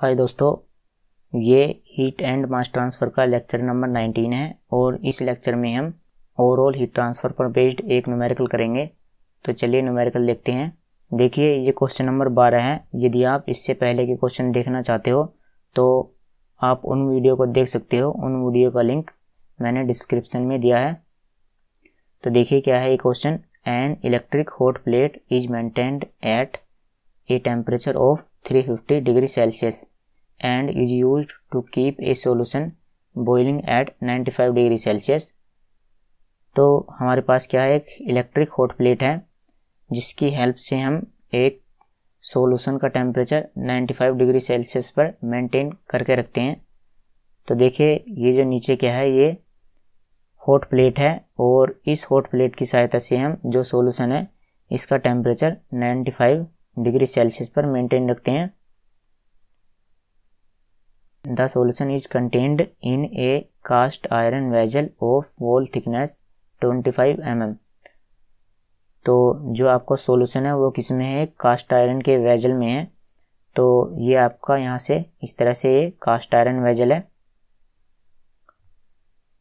हाय दोस्तों, ये heat and mass transfer का लेक्चर नंबर 19 है और इस लेक्चर में हम ओवरऑल हीट ट्रांसफ़र पर बेस्ड एक न्यूमेरिकल करेंगे। तो चलिए न्यूमेरिकल देखते हैं। देखिए, ये क्वेश्चन नंबर 12 है। यदि आप इससे पहले के क्वेश्चन देखना चाहते हो तो आप उन वीडियो को देख सकते हो। उन वीडियो का लिंक मैंने डिस्क्रिप्शन में दिया है। तो देखिए क्या है ये question. An electric hot plate is maintained eight a temperature of 350 degree Celsius and is used to keep a solution boiling at 95 degree Celsius. तो हमारे पास क्या है, एक इलेक्ट्रिक हॉट प्लेट है जिसकी हेल्प से हम एक सॉल्यूशन का टेम्परेचर 95 डिग्री सेल्सियस पर मेंटेन करके रखते हैं। तो देखिए ये जो नीचे क्या है, ये हॉट प्लेट है और इस हॉट प्लेट की सहायता से हम जो सॉल्यूशन है इसका टेम्परेचर 95 डिग्री सेल्सियस पर मेंटेन रखते हैं। The solution is contained in a cast iron vessel of wall thickness 25 mm। तो जो आपका सॉल्यूशन है वो किस में है, कास्ट आयरन के वेजल में है। तो ये आपका यहाँ से इस तरह से ये कास्ट आयरन वेजल है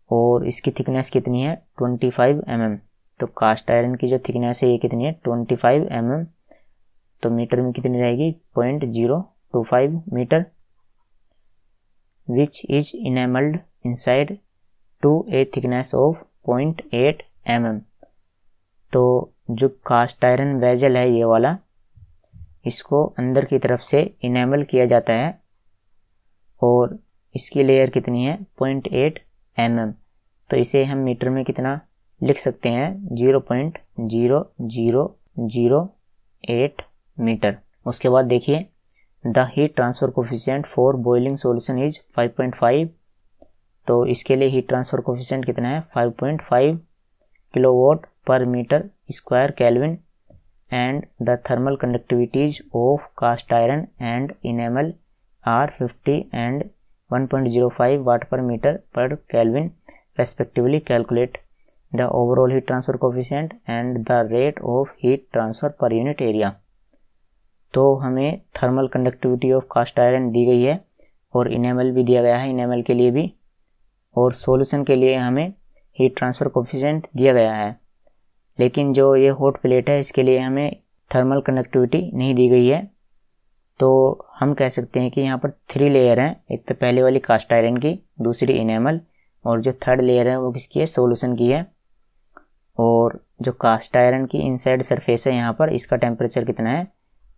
और इसकी थिकनेस कितनी है 25 mm। तो कास्ट आयरन की जो थिकनेस है ये कितनी है 25 mm। तो मीटर में कितनी रहेगी 0.025 metre. which is enameled inside to a thickness of 0.8 mm। तो जो कास्ट आयरन वेजल है ये वाला, इसको अंदर की तरफ से इनेमल किया जाता है और इसकी लेयर कितनी है 0.8 mm। तो इसे हम मीटर में कितना लिख सकते हैं 0.00008 मीटर। उसके बाद देखिए the heat transfer coefficient for boiling solution is 5.5। तो इसके लिए हीट ट्रांसफ़र कोफिशिएंट कितना है 5.5 किलोवाट पर metre square kelvin and the thermal conductivities of cast iron and enamel are 50 and 1.05 watt per metre पर kelvin respectively. Calculate the overall heat transfer coefficient and the rate of heat transfer per unit area. तो हमें thermal conductivity of cast iron दी गई है और enamel भी दिया गया है, इनेमल के लिए भी, और सॉल्यूशन के लिए हमें हीट ट्रांसफ़र कोफिशिएंट दिया गया है। लेकिन जो ये हॉट प्लेट है इसके लिए हमें थर्मल कंडक्टिविटी नहीं दी गई है। तो हम कह सकते हैं कि यहाँ पर 3 लेयर हैं। एक तो पहले वाली कास्ट आयरन की, दूसरी इनेमल, और जो थर्ड लेयर है वो किसकी है, सॉल्यूशन की है। और जो कास्ट आयरन की इनसाइड सरफेस है यहाँ पर, इसका टेम्परेचर कितना है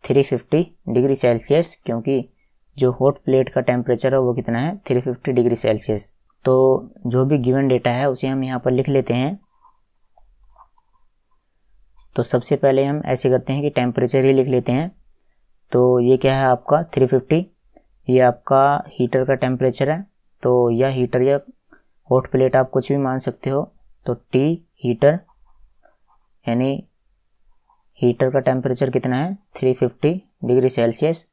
350 डिग्री सेल्सियस, क्योंकि जो हॉट प्लेट का टेम्परेचर है वो कितना है 350 डिग्री सेल्सियस। तो जो भी गिवन डेटा है उसे हम यहाँ पर लिख लेते हैं। तो सबसे पहले हम ऐसे करते हैं कि टेम्परेचर ही लिख लेते हैं। तो ये क्या है आपका 350, ये आपका हीटर का टेम्परेचर है। तो यह हीटर या हॉट प्लेट आप कुछ भी मान सकते हो। तो टी हीटर, यानी हीटर का टेम्परेचर कितना है 350 डिग्री सेल्सियस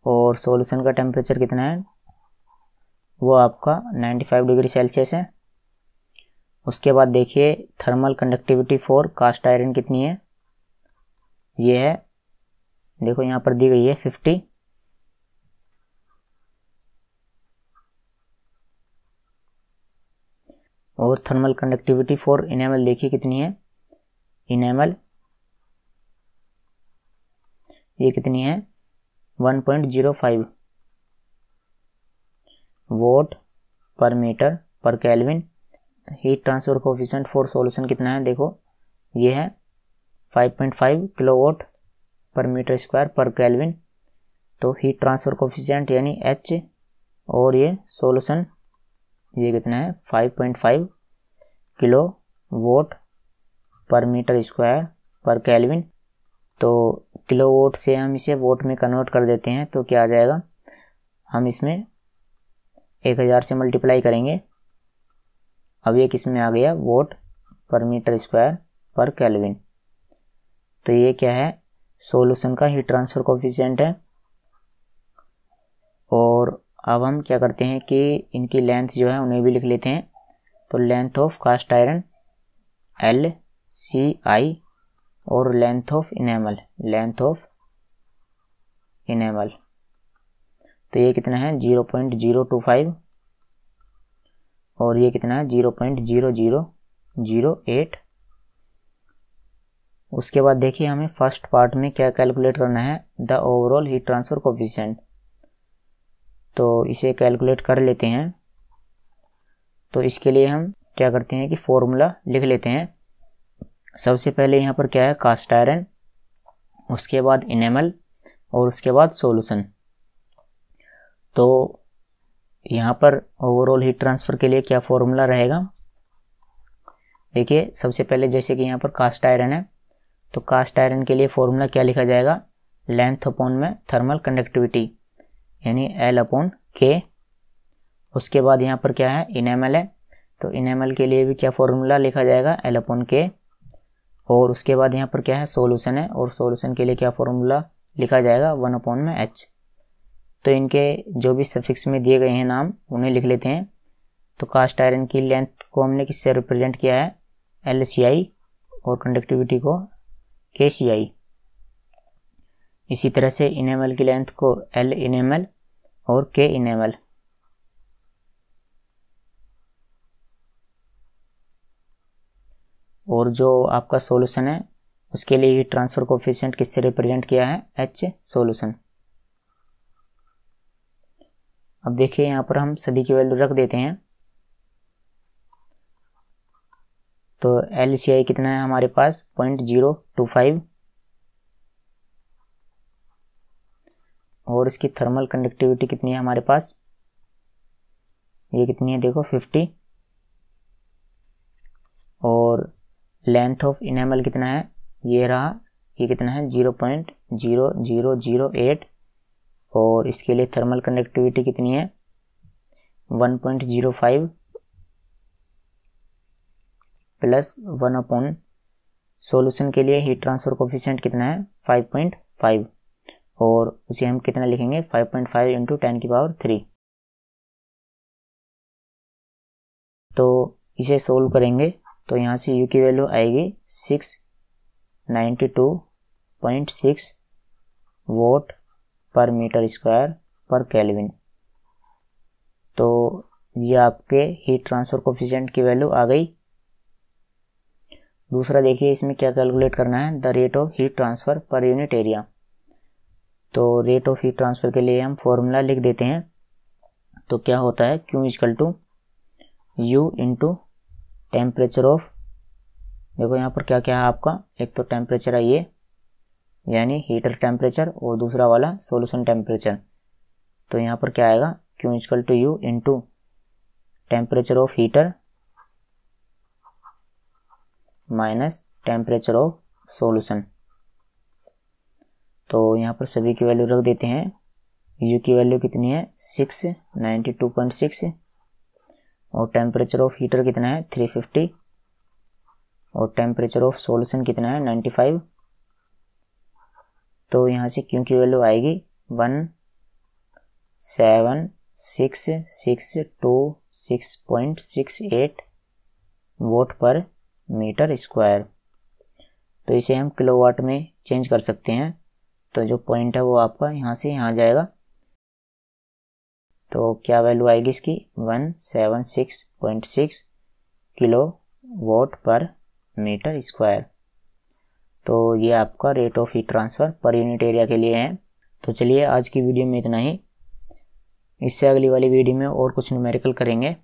और सॉल्यूशन का टेम्परेचर कितना है वो आपका 95 डिग्री सेल्सियस है। उसके बाद देखिए thermal conductivity for cast iron कितनी है, ये है, देखो यहाँ पर दी गई है 50। और थर्मल कंडक्टिविटी फॉर इनेमल देखिए कितनी है, इनेमल ये कितनी है 1.05 वोट पर मीटर पर kelvin. Heat transfer coefficient for solution कितना है, देखो ये है 5.5 किलोवाट पर मीटर स्क्वायर पर केल्विन। तो हीट ट्रांसफ़र कोफिशिएंट यानी H, और ये सॉल्यूशन ये कितना है 5.5 किलोवाट पर मीटर स्क्वायर पर केल्विन। तो किलोवाट से हम इसे वोट में कन्वर्ट कर देते हैं तो क्या आ जाएगा, हम इसमें 1000 से मल्टीप्लाई करेंगे। अब ये किस में आ गया, वोट पर मीटर स्क्वायर पर केल्विन। तो ये क्या है, सॉल्यूशन का हीट ट्रांसफ़र कोफिशिएंट है। और अब हम क्या करते हैं कि इनकी लेंथ जो है उन्हें भी लिख लेते हैं। तो length of cast iron LCI और लेंथ ऑफ इनेमल तो ये कितना है 0.025 और ये कितना है 0.0008। उसके बाद देखिए हमें फर्स्ट पार्ट में क्या कैलकुलेट करना है, the overall heat transfer coefficient. तो इसे कैलकुलेट कर लेते हैं। तो इसके लिए हम क्या करते हैं कि फॉर्मूला लिख लेते हैं। सबसे पहले यहाँ पर क्या है, कास्ट आयरन, उसके बाद इनेमल और उसके बाद सॉल्यूशन। तो यहाँ पर ओवरऑल हीट ट्रांसफर के लिए क्या फॉर्मूला रहेगा, देखिए सबसे पहले जैसे कि यहाँ पर कास्ट आयरन है, तो कास्ट आयरन के लिए फॉर्मूला क्या लिखा जाएगा, लेंथ अपॉन में थर्मल कंडक्टिविटी यानी L अपॉन K। उसके बाद यहाँ पर क्या है, इनेमल है, तो इनेमल के लिए भी क्या फॉर्मूला लिखा जाएगा, L अपॉन K। और उसके बाद यहाँ पर क्या है, सॉल्यूशन है, और सॉल्यूशन के लिए क्या फॉर्मूला लिखा जाएगा, 1 अपॉन में H। तो इनके जो भी सफिक्स में दिए गए हैं नाम उन्हें लिख लेते हैं। तो कास्ट आयरन की लेंथ को हमने किससे रिप्रेजेंट किया है, LCI, और कंडक्टिविटी को KCI। इसी तरह से इनेमल की लेंथ को L इनेमल और K इनेमल। और जो आपका सॉल्यूशन है उसके लिए हीट ट्रांसफर कोएफिशिएंट किससे रिप्रेजेंट किया है, H सॉल्यूशन। अब देखिए यहाँ पर हम सभी की वैल्यू रख देते हैं। तो LCI कितना है हमारे पास, 0.025, और इसकी थर्मल कंडक्टिविटी कितनी है हमारे पास, ये कितनी है देखो 50। और लेंथ ऑफ इनेमल कितना है, ये रहा, ये कितना है 0.0008, और इसके लिए थर्मल कंडक्टिविटी कितनी है 1.05 प्लस 1 अपॉन सॉल्यूशन के लिए हीट ट्रांसफर कोएफिशिएंट कितना है 5.5, और उसे हम कितना लिखेंगे 5.5 इंटू 10⁻3। तो इसे सोल्व करेंगे तो यहाँ से U की वैल्यू आएगी 692.6 वोट पर मीटर स्क्वायर पर केल्विन। तो ये आपके हीट ट्रांसफर कोएफिशिएंट की वैल्यू आ गई। दूसरा देखिए इसमें क्या कैलकुलेट करना है, the rate of heat transfer पर यूनिट एरिया। तो रेट ऑफ हीट ट्रांसफर के लिए हम फॉर्मूला लिख देते हैं। तो क्या होता है, Q equal to U into temperature of, देखो यहाँ पर क्या क्या है आपका, एक तो टेम्परेचर है ये यानी हीटर टेम्परेचर, और दूसरा वाला सॉल्यूशन टेम्परेचर। तो यहाँ पर क्या आएगा, Q equal to U into temperature of heater minus temperature of solution. तो यहाँ पर सभी की वैल्यू रख देते हैं। U की वैल्यू कितनी है 692.6, और टेम्परेचर ऑफ हीटर कितना है 350, और टेम्परेचर ऑफ सॉल्यूशन कितना है 95। तो यहाँ से Q की वैल्यू आएगी 17626.68 वोट पर मीटर स्क्वायर। तो इसे हम किलोवाट में चेंज कर सकते हैं। तो जो पॉइंट है वो आपका यहाँ से यहाँ जाएगा। तो क्या वैल्यू आएगी इसकी 176.6 किलो वोट पर मीटर स्क्वायर। तो ये आपका रेट ऑफ हीट ट्रांसफर पर यूनिट एरिया के लिए है। तो चलिए आज की वीडियो में इतना ही। इससे अगली वाली वीडियो में और कुछ न्यूमेरिकल करेंगे।